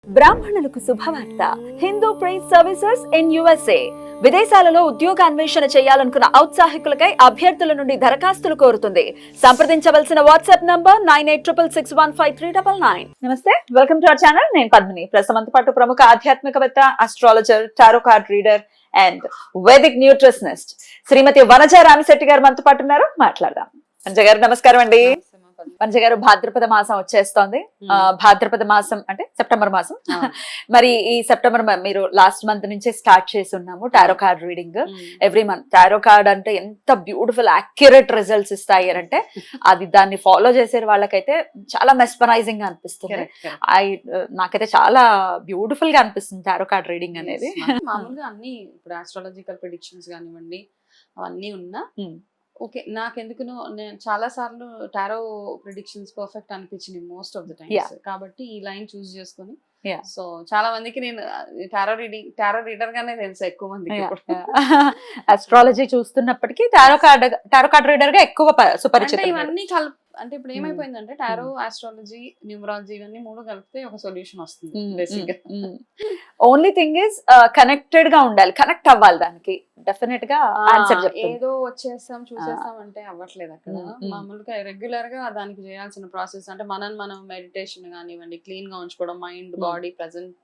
బ్రాహ్మణులకు శుభవార్త. Hindu prize services in USA. విదేశాలలో ఉద్యోగ అన్వేషణ చేయాలనుకున్న ఔత్సాహికులకై అభ్యర్థుల నుండి దరఖాస్తులు కోరుతుంది. సంప్రదించవలసిన వాట్సాప్ నంబర్ 9866153999. నమస్తే, వెల్కమ్ టు అవర్ ఛానల్. నేను పద్మిని. ప్రస్తుతం పాటు ప్రముఖ ఆధ్యాత్మికవేత్త, astrologer, tarot card reader and Vedic nutritionist Shrimati Vanaja Ramisetti garu మనతో పాటు ఉన్నారు. మాట్లాడదాం. వనజ గారు నమస్కారం అండి. వనజ గారు, భాద్రపద మాసం వచ్చేస్తోంది. భాద్రపద మాసం అంటే సెప్టెంబర్ మాసం. మరి ఈ సెప్టెంబర్ మీరు లాస్ట్ మంత్ నుంచే స్టార్ట్ చేసి ఉన్నాము tarot card reading. Every month tarot card అంటే ఎంత బ్యూటిఫుల్ యాక్యురేట్ రిజల్ట్స్ ఇస్తాయి అంటే అది దాన్ని ఫాలో చేసే వాళ్ళకైతే చాలా మెస్పరైజింగ్ గా అనిపిస్తుంది. నాకైతే చాలా బ్యూటిఫుల్ గా అనిపిస్తుంది టారో కార్డ్ రీడింగ్ అనేది. మామూలుగా అన్ని ఇప్పుడు ఆస్ట్రాలజికల్ ప్రెడిక్షన్స్ కానివ్వండి అవన్నీ ఉన్నా ఓకే, నాకెందుకునో నేను చాలా సార్లు టారో ప్రిడిక్షన్స్ పర్ఫెక్ట్ అనిపించింది మోస్ట్ ఆఫ్ ద టైమ్స్. కాబట్టి ఈ లైన్ చూస్ చేసుకొని సో చాలా మందికి నేను టారో రీడర్ గానే తెలుసు ఎక్కువ మందికి. అస్ట్రాలజీ చూస్తున్నప్పటికీ టారో కార్డ్ రీడర్ గా ఎక్కువ సుపరిచితం. ఇవన్నీ అంటే ఇప్పుడు ఏమైపోయిందంటే టారో, ఆస్ట్రాలజీ, న్యూమరాలజీ ఇవన్నీ మూడు కలిపితే ఒక సొల్యూషన్ వస్తుంది బేసిక్ గా. ఓన్లీ థింగ్ ఇస్ కనెక్టెడ్ గా ఉండాలి, కనెక్ట్ అవ్వాలి దానికి. డెఫినెట్ గా ఆన్సర్ ఏదో వచ్చేస్తాం చూసేస్తాం అంటే అవ్వట్లేదు అక్కడ. మామూలుగా రెగ్యులర్ గా దానికి చేయాల్సిన ప్రాసెస్ అంటే మనం మెడిటేషన్ కానివ్వండి, క్లీన్ గా ఉంచుకోవడం, మైండ్, బాడీ ప్రెజెంట్,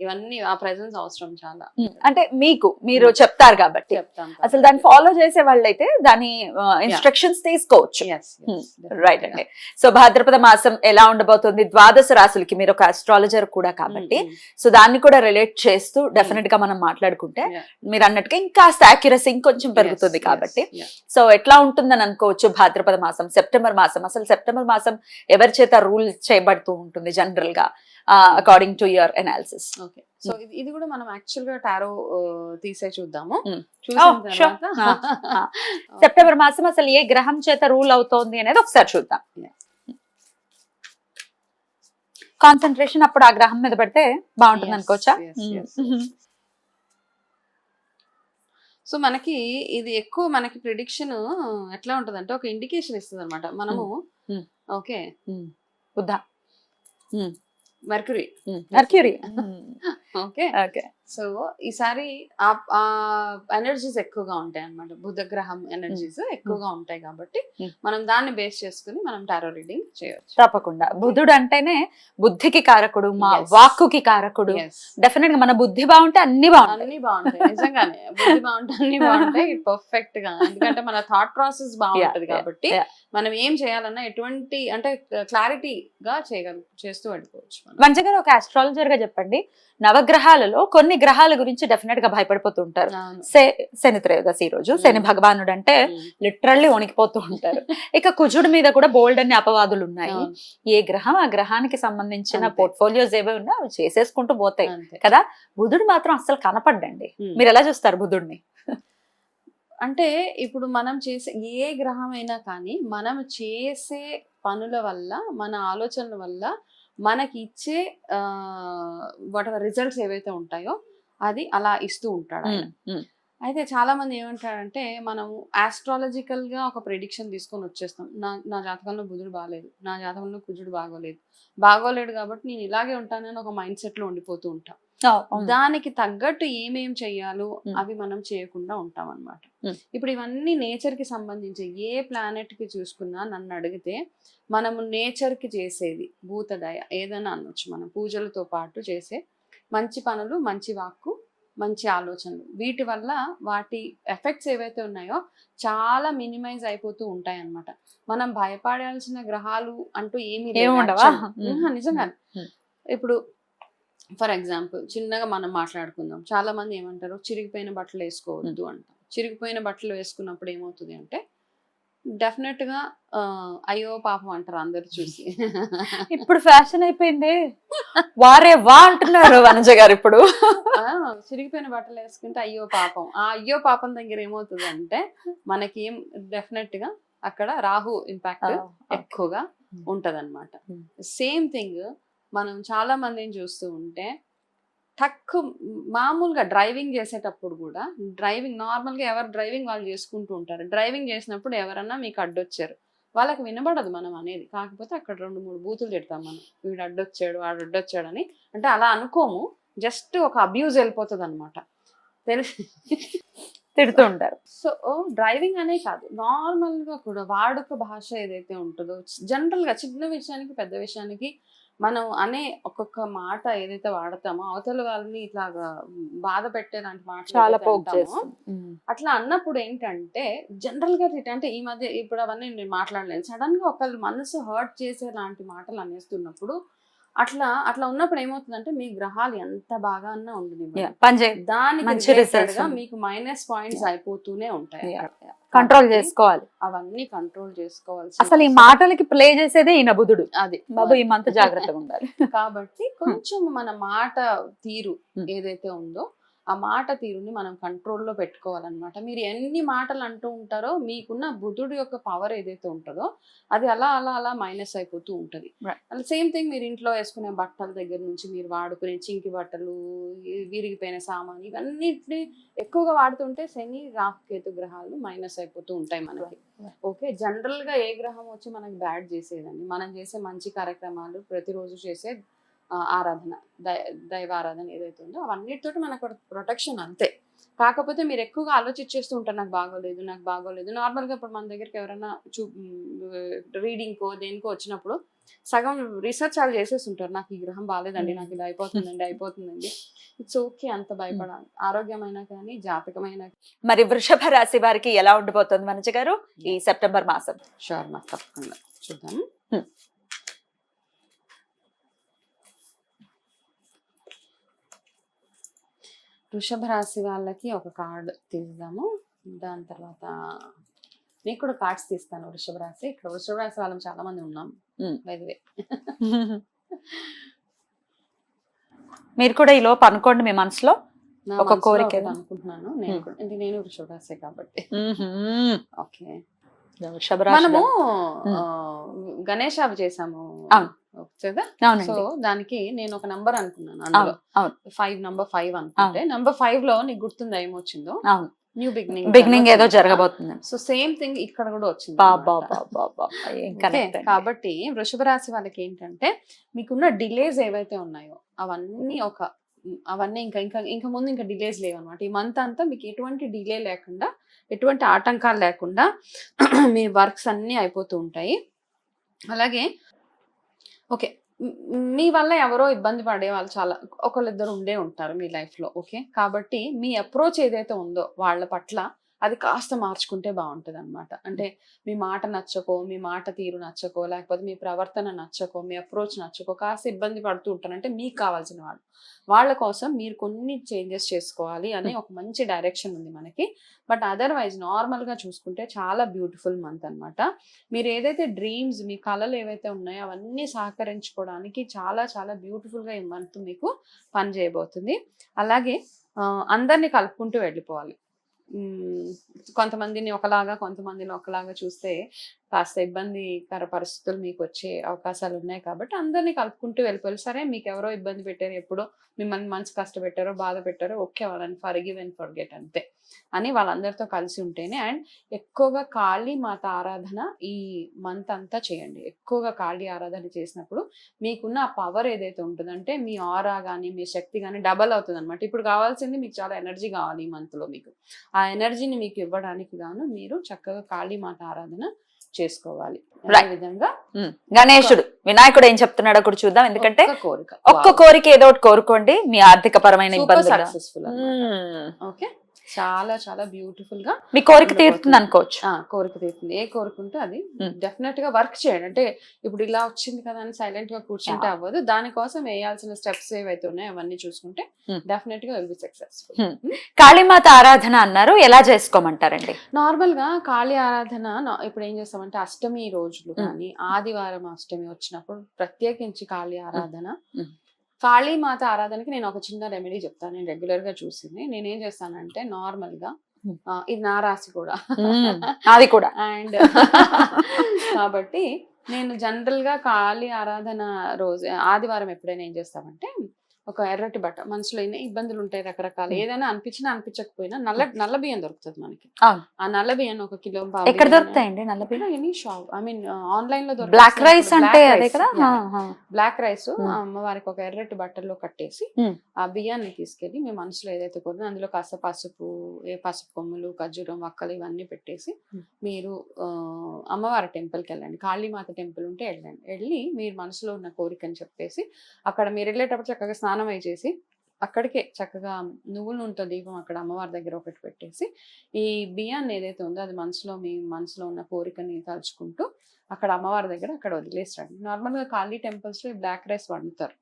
ఇవన్నీ ఆ ప్రెజెన్స్ అవసరం చాలా. అంటే మీరు చెప్తారు కాబట్టి అసలు దాన్ని ఫాలో చేసే వాళ్ళైతే దాని ఇన్స్ట్రక్షన్స్ తీసుకోవచ్చు. రైట్ అండి. సో భాద్రపద మాసం ఎలా ఉండబోతుంది, ద్వాదశ రాశులకి మీరు ఒక అస్ట్రాలజర్ కూడా కాబట్టి సో దాన్ని కూడా రిలేట్ చేస్తూ డెఫినెట్ గా మనం మాట్లాడుకుంటే మీరు అన్నట్టుగా ఇంకాస్త యాక్యురసీ ఇంకొంచెం పెరుగుతుంది కాబట్టి సో ఎట్లా ఉంటుందని అనుకోవచ్చు. భాద్రపద మాసం, సెప్టెంబర్ మాసం, అసలు సెప్టెంబర్ మాసం ఎవరి చేత రూల్ చేయబడుతూ ఉంటుంది జనరల్ గా according to your analysis? Okay, so ఇది కూడా మనం యాక్చువల్ గా టారో తీసే చూద్దాము. సెప్టెంబర్ మాసం అసలు ఏ గ్రహం చేత రూల్ అవుతోంది అనేది ఒకసారి చూద్దాం. కాన్సన్ట్రేషన్ అప్పుడు ఆ గ్రహం మీద పెడితే బాగుంటుంది అనుకోవచ్చా? సో మనకి ఇది ఎక్కువ మనకి ప్రిడిక్షన్ ఎట్లా ఉంటదంటే ఒక ఇండికేషన్ ఇస్తుంది అనమాట. మనము okay Buddha, mercury okay okay. So ఈసారి ఆ ఎనర్జీస్ ఎక్కువగా ఉంటాయి అన్నమాట. బుధ గ్రహం ఎనర్జీస్ ఎక్కువగా ఉంటాయి కాబట్టి మనం దాన్ని బేస్ చేసుకుని మనం టారో రీడింగ్ చేయొచ్చు. తప్పకుండా. బుధుడు అంటేనే బుద్ధికి కారకుడు, మా వాక్కుకి కారకుడు. డెఫినెట్ గా మన బుద్ధి బాగుంటే అన్ని బాగుంటాయి. నిజంగానే బుద్ధి బాగుంటే అన్ని బాగుంటాయి పర్ఫెక్ట్ గా. ఎందుకంటే మన థాట్ ప్రాసెస్ బాగుంటది కాబట్టి మనం ఏం చేయాలన్నా ఎటువంటి అంటే క్లారిటీగా చేస్తూ వెళ్ళిపోవచ్చు. మంచి గారు, ఒక ఆస్ట్రాలజర్ గా చెప్పండి, నవగ్రహాలలో కొన్ని గ్రహాల గురించి డెఫినెట్ గా భయపడిపోతూ ఉంటారు. శని త్రయోదశి రోజు శని భగవానుడు అంటే లిటరల్లీ వణికిపోతూ ఉంటారు. ఇక కుజుడి మీద కూడా బోల్డ్ అన్ని అపవాదులు ఉన్నాయి. ఏ గ్రహం ఆ గ్రహానికి సంబంధించిన పోర్ట్ఫోలియోస్ ఏవో ఉన్నా అవి చేసేసుకుంటూ పోతాయి కదా. బుధుడు మాత్రం అసలు కనపడ్డండి. మీరు ఎలా చూస్తారు బుధుడిని? అంటే ఇప్పుడు మనం చేసే ఏ గ్రహం అయినా కానీ మనం చేసే పనుల వల్ల, మన ఆలోచనల వల్ల మనకి ఇచ్చే వాట్ ఎవర్ రిజల్ట్స్ ఏవైతే ఉంటాయో అది అలా ఇస్తూ ఉంటాడు ఆయన. అయితే చాలా మంది ఏమంటారంటే మనం ఆస్ట్రాలజికల్ గా ఒక ప్రెడిక్షన్ తీసుకొని వచ్చేస్తాం. నా జాతకంలో బుధుడు బాగాలేదు, నా జాతకంలో కుజుడు బాగోలేడు కాబట్టి నేను ఇలాగే ఉంటానని ఒక మైండ్ సెట్ లో ఉండిపోతూ ఉంటాం. దానికి తగ్గట్టు ఏమేం చెయ్యాలో అవి మనం చేయకుండా ఉంటాం అన్నమాట. ఇప్పుడు ఇవన్నీ నేచర్ కి సంబంధించి ఏ ప్లానెట్ కి చూసుకున్నా నన్ను అడిగితే మనము నేచర్ కి చేసేది భూతదయ ఏదైనా అనొచ్చు. మనం పూజలతో పాటు చేసే మంచి పనులు, మంచి వాక్కు, మంచి ఆలోచనలు, వీటి వల్ల వాటి ఎఫెక్ట్స్ ఏవైతే ఉన్నాయో చాలా మినిమైజ్ అయిపోతూ ఉంటాయి అన్నమాట. మనం భయపడాల్సిన గ్రహాలు అంటూ ఏమీ నిజంగా. ఇప్పుడు ఫర్ ఎగ్జాంపుల్ చిన్నగా మనం మాట్లాడుకుందాం. చాలా మంది ఏమంటారు, చిరిగిపోయిన బట్టలు వేసుకోవద్దు అంటాం. చిరిగిపోయిన బట్టలు వేసుకున్నప్పుడు ఏమవుతుంది అంటే డెఫినెట్ గా అయ్యో పాపం అంటారు అందరు చూసి. ఇప్పుడు ఫ్యాషన్ అయిపోయింది, వారే వా అంటున్నారు వనజ గారు. ఇప్పుడు చిరిగిపోయిన బట్టలు వేసుకుంటే అయ్యో పాపం. ఆ అయ్యో పాపం దగ్గర ఏమవుతుంది అంటే మనకి ఏం డెఫినెట్ గా అక్కడ రాహు ఇంపాక్ట్ ఎక్కువగా ఉంటది అనమాట. సేమ్ థింగ్ మనం చాలా మందిని చూస్తూ ఉంటే మామూలుగా డ్రైవింగ్ చేసేటప్పుడు కూడా నార్మల్గా ఎవరు డ్రైవింగ్ వాళ్ళు చేసుకుంటూ ఉంటారు. డ్రైవింగ్ చేసినప్పుడు ఎవరన్నా మీకు అడ్డొచ్చారు, వాళ్ళకి వినబడదు మనం అనేది. కాకపోతే అక్కడ 2-3 బూతులు తిడతాం మనం, వీడు అడ్డొచ్చాడు వాడు అడ్డొచ్చాడు అని. అంటే అలా అనుకోము, జస్ట్ ఒక అబ్యూజ్ వెళ్ళిపోతుంది అనమాట, తెలిసి తిడుతూ ఉంటారు. సో డ్రైవింగ్ అనే కాదు, నార్మల్ గా కూడా వాడుక భాష ఏదైతే ఉంటుందో, జనరల్ గా చిన్న విషయానికి పెద్ద విషయానికి మనం అనే ఒక్కొక్క మాట ఏదైతే వాడతామో అవతల వాళ్ళని ఇట్లాగా బాధ పెట్టేలాంటి మాటలు చాలా ఏదైతే పోక్ అంటామో, చేస్తుంది. అట్లా అన్నప్పుడు ఏంటంటే జనరల్ గా అంటే ఈ మధ్య ఇప్పుడు అవన్నీ నేను మాట్లాడలేను, సడన్ గా ఒకళ్ళ మనసు హర్ట్ చేసే లాంటి మాటలు అనేస్తున్నప్పుడు అట్లా ఉన్నప్పుడు ఏమవుతుందంటే మీ గ్రహాలు ఎంత బాగా అన్నా ఉండనివ్వండి, దానికి మంచి related results గా ఉంది. మీకు మైనస్ పాయింట్స్ అయిపోతూనే ఉంటాయి. కంట్రోల్ కాబట్టి చేసుకోవాలి. అవన్నీ కంట్రోల్ చేసుకోవాల్సి అసలు ఈ మాటలకి ప్లే చేసేదే ఈయన బుధుడు. అది బాబు ఈ మంత్ జాగ్రత్తగా ఉండాలి. కాబట్టి కొంచెం మన మాట తీరు Hmm. ఏదైతే ఉందో ఆ మాట తీరుని మనం కంట్రోల్లో పెట్టుకోవాలన్నమాట. మీరు ఎన్ని మాటలు అంటూ ఉంటారో మీకున్న బుధుడు యొక్క పవర్ ఏదైతే ఉంటుందో అది అలా అలా అలా మైనస్ అయిపోతూ ఉంటుంది. Right. అలా సేమ్ థింగ్ మీరు ఇంట్లో వేసుకునే బట్టల దగ్గర నుంచి మీరు వాడుకునే చింకి బట్టలు, విరిగిపోయిన సామాన్, ఇవన్నిటిని ఎక్కువగా వాడుతుంటే శని రాహు కేతు గ్రహాలు మైనస్ అయిపోతూ ఉంటాయి మనకి. ఓకే, జనరల్ గా ఏ గ్రహం వచ్చి మనకి బ్యాడ్ చేసేదండి, మనం చేసే మంచి కార్యక్రమాలు, ప్రతిరోజు చేసే ఆరాధన, దైవ ఆరాధన ఏదైతే ఉందో అవన్నిటితోటి మనకు ప్రొటెక్షన్ అంతే. కాకపోతే మీరు ఎక్కువగా ఆలోచించేస్తూ ఉంటారు, నాకు బాగోలేదు. నార్మల్గా ఇప్పుడు మన దగ్గరికి ఎవరైనా రీడింగ్కో దేనికో వచ్చినప్పుడు సగం రీసెర్చ్ వాళ్ళు చేసేస్తుంటారు, నాకు ఈ గ్రహం బాగాలేదండి, నాకు ఇది అయిపోతుందండి. ఇట్స్ ఓకే, అంత భయపడాలి. ఆరోగ్యమైనా కానీ జాతకమైన. మరి వృషభ రాశి వారికి ఎలా ఉండిపోతుంది మనజ గారు ఈ సెప్టెంబర్ మాసం? షూర్ మా, తప్పకుండా చూద్దాం. వృషభ రాశి వాళ్ళకి ఒక కార్డు తీద్దాము, దాని తర్వాత మీకు కూడా కార్డ్స్ తీస్తాను. వృషభ రాశి, ఇక్కడ వృషభ రాశి వాళ్ళం చాలా మంది ఉన్నాం బై ది వే. మీరు కూడా ఈ లోపు అనుకోండి మీ మనసులో నా ఒక మనసులో కోరిక ఒకటి అనుకుంటున్నాను, నేను కూడా, అంటే నేను వృషభ రాశి కాబట్టి. ఓకే, వృషభ రాశి మనము ఉమ్. గణేష్ అవి చేసాము అవును. కదా, అవునండి. సో దానికి నేను ఒక నంబర్ అనుకున్నాను, అందులో అవును. 5 నంబర్ 5 అనుకుంటే నంబర్ 5 లో నీకు గుర్తుందా ఏమొచ్చిందో? అవును, న్యూ బిగినింగ్ ఏదో జరగబోతుంది. సో సేమ్ థింగ్ ఇక్కడ కూడా వచ్చింది. ఏం Okay, connect అండి. కాబట్టి వృషభ రాశి వాళ్ళకి ఏంటంటే మీకున్న డిలేస్ ఏవైతే ఉన్నాయో అవన్నీ ఇంకా ముందు ఇంకా డిలేస్ లేవు అనమాట. ఈ మంత్ అంతా మీకు ఎటువంటి డిలే లేకుండా, ఎటువంటి ఆటంకాలు లేకుండా మీ వర్క్స్ అన్నీ అయిపోతూ ఉంటాయి. అలాగే ఓకే, మీ వల్ల ఎవరో ఇబ్బంది పడే వాళ్ళు చాలా ఒకళ్ళిద్దరు ఉండే ఉంటారు మీ లైఫ్లో. ఓకే, కాబట్టి మీ అప్రోచ్ ఏదైతే ఉందో వాళ్ళ పట్ల అది కాస్త మార్చుకుంటే బాగుంటుంది అనమాట. అంటే మీ మాట నచ్చకో, మీ మాట తీరు నచ్చకో, లేకపోతే మీ ప్రవర్తన నచ్చకో, మీ అప్రోచ్ నచ్చకో కాస్త ఇబ్బంది పడుతూ ఉంటారు. అంటే మీకు కావాల్సిన వాళ్ళ కోసం మీరు కొన్ని చేంజెస్ చేసుకోవాలి అనే ఒక మంచి డైరెక్షన్ ఉంది మనకి. బట్ అదర్వైజ్ నార్మల్గా చూసుకుంటే చాలా బ్యూటిఫుల్ మంత్ అనమాట. మీరు ఏదైతే డ్రీమ్స్, మీ కళలు ఏవైతే ఉన్నాయో అవన్నీ సహకరించుకోవడానికి చాలా చాలా బ్యూటిఫుల్గా ఈ మంత్ మీకు పని చేయబోతుంది. అలాగే అందరినీ కలుపుకుంటూ వెళ్ళిపోవాలి. కొంతమందిని ఒకలాగా, కొంతమందిని ఒకలాగా చూస్తే కాస్త ఇబ్బందికర పరిస్థితులు మీకు వచ్చే అవకాశాలు ఉన్నాయి. కాబట్టి అందరినీ కలుపుకుంటూ వెళ్ళిపోవాలి. సరే, మీకు ఎవరో ఇబ్బంది పెట్టారు, ఎప్పుడో మిమ్మల్ని మనసు కష్టపెట్టారో, బాధ పెట్టారో, ఓకే, వాళ్ళని ఫర్గివ్ అండ్ ఫర్గెట్ అంతే అని వాళ్ళందరితో కలిసి ఉంటేనే. అండ్ ఎక్కువగా కాళీ మాత ఆరాధన ఈ మంత్ అంతా చేయండి. ఎక్కువగా కాళీ ఆరాధన చేసినప్పుడు మీకున్న ఆ పవర్ ఏదైతే ఉంటుందంటే మీ ఆరా కానీ, మీ శక్తి కానీ డబల్ అవుతుంది అనమాట. ఇప్పుడు కావాల్సింది మీకు చాలా ఎనర్జీ కావాలి ఈ మంత్లో. మీకు ఆ ఎనర్జీని మీకు ఇవ్వడానికి గాను మీరు చక్కగా కాళీ మాత ఆరాధన చేసుకోవాలి. అదే విధంగా గణేశుడు, వినాయకుడు ఏం చెప్తున్నాడో కూడా చూద్దాం. ఎందుకంటే ఒక్క కోరిక ఏదో ఒకటి కోరుకోండి, మీ ఆర్థిక పరమైన ఇబ్బందులు సక్సెస్ఫుల్. ఓకే, చాలా చాలా బ్యూటిఫుల్ గా మీ కోరిక తీరుతుంది అనుకోవచ్చు. కోరిక తీరుతుంది. ఏ కోరుకుంటే అది డెఫినెట్ గా వర్క్ చేయండి. అంటే ఇప్పుడు ఇలా వచ్చింది కదా అని సైలెంట్ గా కూర్చుంటే అవ్వదు. దానికోసం వేయాల్సిన స్టెప్స్ ఏవైతే ఉన్నాయో అవన్నీ చూసుకుంటే డెఫినెట్ గా విల్ బి సక్సెస్ఫుల్. కాళీమాత ఆరాధన అన్నారు, ఎలా చేసుకోమంటారండి? నార్మల్ గా కాళీ ఆరాధన ఇప్పుడు ఏం చేస్తామంటే అష్టమి రోజులు కానీ, ఆదివారం అష్టమి వచ్చినప్పుడు ప్రత్యేకించి కాళీ ఆరాధన, కాళీమాత ఆరాధనకి నేను ఒక చిన్న రెమెడీ చెప్తాను. నేను రెగ్యులర్ గా చూసింది. నేనేం చేస్తానంటే నార్మల్ గా ఇది నా రాశి కూడా అది కూడా అండ్ కాబట్టి నేను జనరల్ గా కాళీ ఆరాధన రోజు ఆదివారం ఎప్పుడైనా ఏం చేస్తామంటే ఒక ఎర్రటి బట్ట, మనసులో ఎన్ని ఇబ్బందులు ఉంటాయి రకరకాల, ఏదైనా అనిపించినా అనిపించకపోయినా నల్ల బియ్యం దొరుకుతుంది మనకి. అవును. ఆ నల్ల బియ్యం 1 కిలో ఎక్కడ దొరుకుతాయండి నల్ల బియ్యం? Any shop, I mean online లో బ్లాక్ రైస్ అంటే అదే కదా. బ్లాక్ రైస్ అమ్మవారికి ఒక ఎర్రటి బట్టల్లో కట్టేసి ఆ బియ్యాన్ని తీసుకెళ్లి మీ మనసులో ఏదైతే కోరిన అందులో కాస్త పసుపు, పసుపు కొమ్ములు, ఖర్జూరం, వక్కలు ఇవన్నీ పెట్టేసి మీరు అమ్మవారి టెంపుల్కి వెళ్ళండి. కాళీమాత టెంపుల్ ఉంటే వెళ్ళి మీరు మనసులో ఉన్న కోరికని చెప్పేసి అక్కడ మీరు వెళ్ళేటప్పుడు చక్కగా స్నానం అయి చేసి అక్కడికే చక్కగా నువ్వుల నూనెతో దీపం అక్కడ అమ్మవారి దగ్గర ఒకటి పెట్టేసి ఈ బియ్యాన్ని ఏదైతే ఉందో అది మీ మనసులో ఉన్న కోరికని తలుచుకుంటూ అక్కడ అమ్మవారి దగ్గర అక్కడ వదిలేస్తాడు. నార్మల్ గా కాళీ టెంపుల్స్ లో బ్లాక్ రైస్ వండుతారా?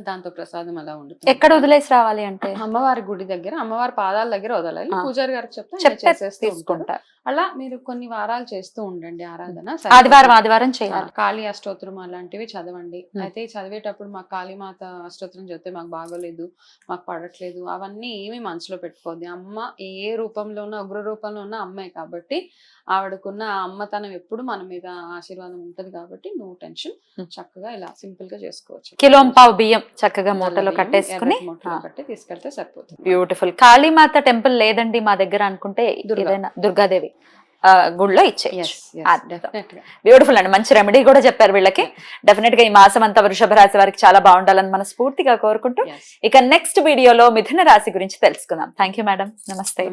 దాంతో ప్రసాదం అలా ఉంటుంది. ఎక్కడ వదిలేసి రావాలి అంటే అమ్మవారి గుడి దగ్గర, అమ్మవారి పాదాల దగ్గర వదలాలి. పూజారి గారికి చెప్తే తీసుకుంటారు. అలా మీరు కొన్ని వారాలు చేస్తూ ఉండండి ఆరాధన. ఆదివారం చేయాలి. కాళీ అష్టోత్తరం అలాంటివి చదవండి. అయితే చదివేటప్పుడు మాకు కాళీమాత అష్టోత్తరం చెప్తే మాకు బాగోలేదు, మాకు పడట్లేదు, అవన్నీ ఏమి మనసులో పెట్టుకోద్ది. అమ్మ ఏ రూపంలో ఉన్న, ఉగ్ర రూపంలో ఉన్న అమ్మే కాబట్టి ఆవిడకున్న అమ్మతనం ఎప్పుడు మన మీద ఆశీర్వాదం ఉంటది కాబట్టి నో టెన్షన్, చక్కగా ఇలా సింపుల్ గా చేసుకోవచ్చు. కిలోంపావు బియ్యం చక్కగా మూటలో కట్టేసుకుని కట్టి తీసుకెళ్తే సరిపోతుంది. బ్యూటిఫుల్. కాళీమాత టెంపుల్ లేదండి మా దగ్గర అనుకుంటే ఏదైనా దుర్గాదేవి గుళ్ళో ఇచ్చేయచ్చు. బ్యూటిఫుల్ అండి. మంచి రెమెడీ కూడా చెప్పారు వీళ్ళకి. డెఫినెట్ గా ఈ మాసం అంతా వృషభ రాశి వారికి చాలా బాగుండాలని మన స్ఫూర్తిగా కోరుకుంటూ ఇక నెక్స్ట్ వీడియోలో మిథున రాశి గురించి తెలుసుకుందాం. Thank you madam. నమస్తే.